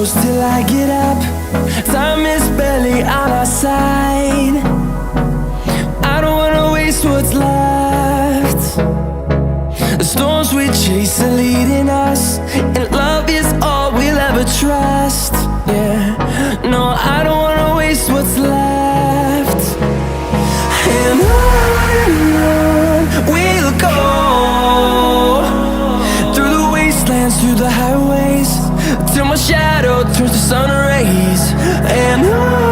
close till I get up. Time is barely on our side. I don't wanna waste what's left. The storms we chase are leading us, and love is all we'll ever trust. Yeah, no, I don't wanna waste what's left. And on we'll go, through the wastelands, through the highways, till my shadow turns to sun rays. And on